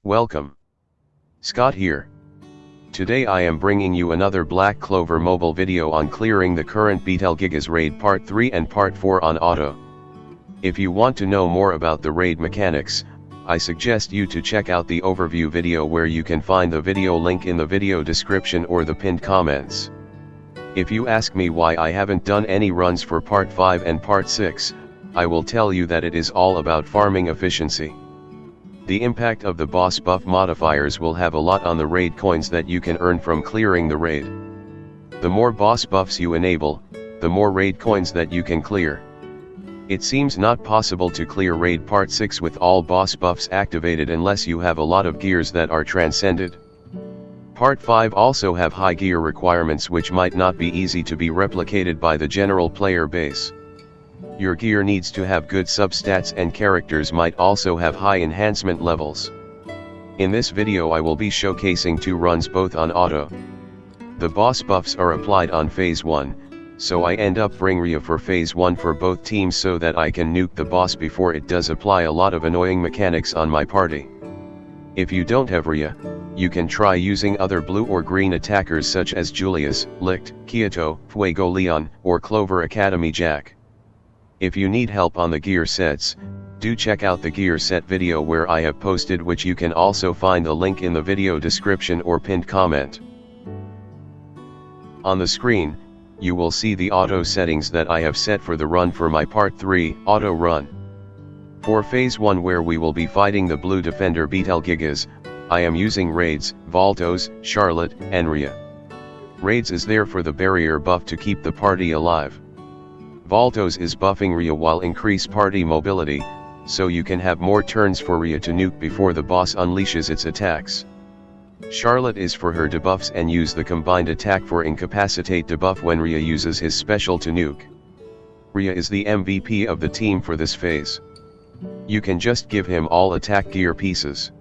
Welcome. Scott here. Today I am bringing you another Black Clover mobile video on clearing the current Betelgigas raid part 3 and part 4 on auto. If you want to know more about the raid mechanics, I suggest you to check out the overview video where you can find the video link in the video description or the pinned comments. If you ask me why I haven't done any runs for part 5 and part 6, I will tell you that it is all about farming efficiency. The impact of the boss buff modifiers will have a lot on the raid coins that you can earn from clearing the raid. The more boss buffs you enable, the more raid coins that you can clear. It seems not possible to clear raid part 6 with all boss buffs activated unless you have a lot of gears that are transcended. Part 5 also have high gear requirements which might not be easy to be replicated by the general player base. Your gear needs to have good substats and characters might also have high enhancement levels. In this video I will be showcasing 2 runs both on auto. The boss buffs are applied on phase 1, so I end up bring Rhya for phase 1 for both teams so that I can nuke the boss before it does apply a lot of annoying mechanics on my party. If you don't have Rhya, you can try using other blue or green attackers such as Julius, Licht, Kyoto, Fuego Leon, or Clover Academy Jack. If you need help on the gear sets, do check out the gear set video where I have posted, which you can also find the link in the video description or pinned comment. On the screen, you will see the auto settings that I have set for the run for my part 3 auto run. For phase 1 where we will be fighting the blue defender Betelgigas, I am using Rades, Valtos, Charlotte, and Rhya. Rades is there for the barrier buff to keep the party alive. Valtos is buffing Rhya while increase party mobility, so you can have more turns for Rhya to nuke before the boss unleashes its attacks. Charlotte is for her debuffs and use the combined attack for incapacitate debuff when Rhya uses his special to nuke. Rhya is the MVP of the team for this phase. You can just give him all attack gear pieces.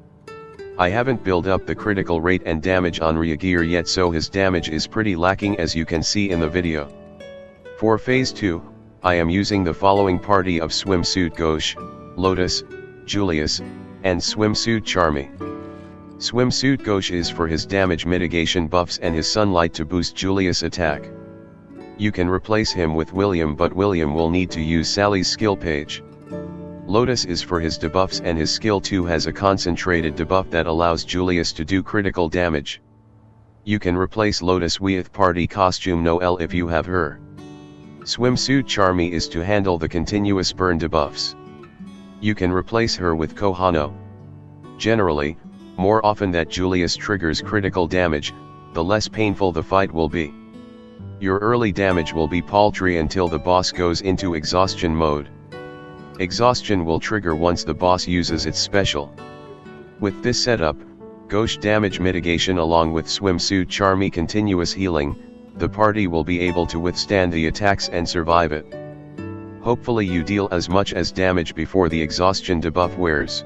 I haven't built up the critical rate and damage on Rhya gear yet, so his damage is pretty lacking as you can see in the video. For phase 2, I am using the following party of Swimsuit Gauche, Lotus, Julius, and Swimsuit Charmy. Swimsuit Gauche is for his damage mitigation buffs and his sunlight to boost Julius' attack. You can replace him with William, but William will need to use Sally's skill page. Lotus is for his debuffs and his skill 2 has a concentrated debuff that allows Julius to do critical damage. You can replace Lotus with party costume Noelle if you have her. Swimsuit Charmy is to handle the continuous burn debuffs. You can replace her with Kohono. Generally, more often that Julius triggers critical damage, the less painful the fight will be. Your early damage will be paltry until the boss goes into exhaustion mode. Exhaustion will trigger once the boss uses its special. With this setup, Gauche damage mitigation along with Swimsuit Charmy continuous healing, the party will be able to withstand the attacks and survive it. Hopefully you deal as much as damage before the exhaustion debuff wears.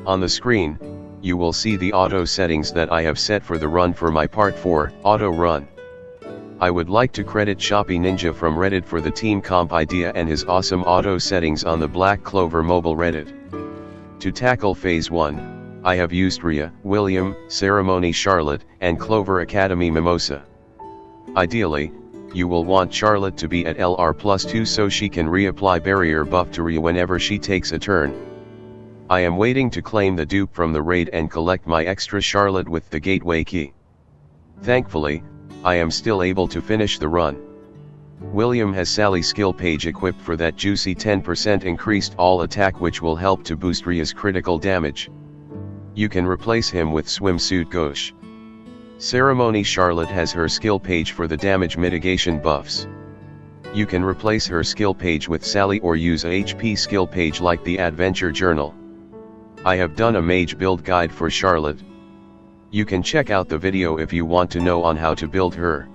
On the screen, you will see the auto settings that I have set for the run for my part 4, auto run. I would like to credit Shoppy Ninja from Reddit for the team comp idea and his awesome auto settings on the Black Clover mobile Reddit. To tackle phase 1, I have used Rhya, William, Ceremony Charlotte, and Clover Academy Mimosa. Ideally, you will want Charlotte to be at LR+2 so she can reapply barrier buff to Rhya whenever she takes a turn. I am waiting to claim the dupe from the raid and collect my extra Charlotte with the gateway key. Thankfully, I am still able to finish the run. William has Sally's skill page equipped for that juicy 10% increased all attack which will help to boost Rhya's critical damage. You can replace him with Swimsuit Gauche. Ceremony Charlotte has her skill page for the damage mitigation buffs. You can replace her skill page with Sally or use a HP skill page like the Adventure Journal. I have done a mage build guide for Charlotte. You can check out the video if you want to know on how to build her.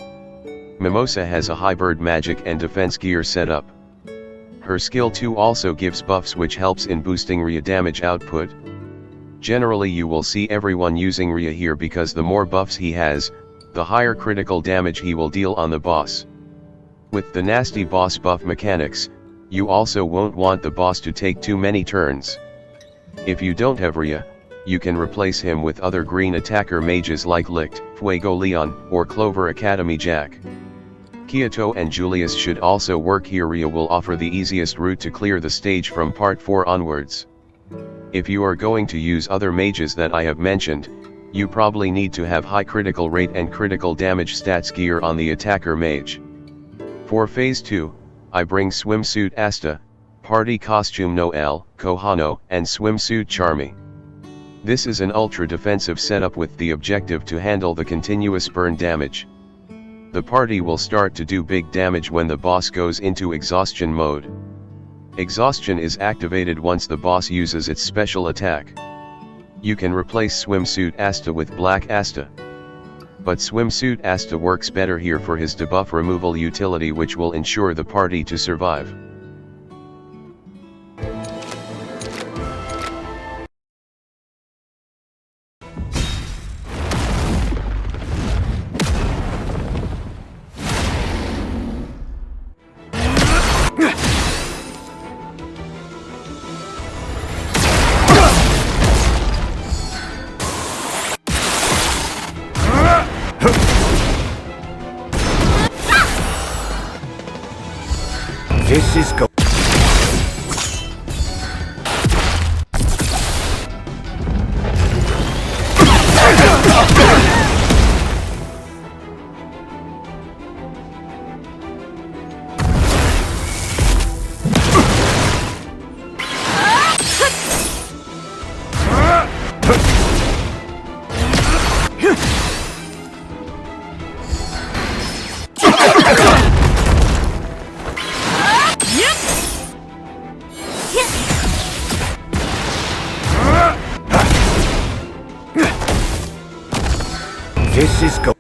Mimosa has a high bird magic and defense gear setup. Her skill 2 also gives buffs which helps in boosting Rhya damage output. Generally you will see everyone using Rhya here because the more buffs he has, the higher critical damage he will deal on the boss. With the nasty boss buff mechanics, you also won't want the boss to take too many turns. If you don't have Rhya, you can replace him with other green attacker mages like Licht, Fuego Leon, or Clover Academy Jack. Kyoto and Julius should also work here. Rhya will offer the easiest route to clear the stage from part 4 onwards. If you are going to use other mages that I have mentioned, you probably need to have high critical rate and critical damage stats gear on the attacker mage. For phase 2, I bring Swimsuit Asta, Party Costume Noelle, Kohono, and Swimsuit Charmy. This is an ultra defensive setup with the objective to handle the continuous burn damage. The party will start to do big damage when the boss goes into exhaustion mode. Exhaustion is activated once the boss uses its special attack. You can replace Swimsuit Asta with Black Asta. But Swimsuit Asta works better here for his debuff removal utility which will ensure the party to survive. This is go. This is go.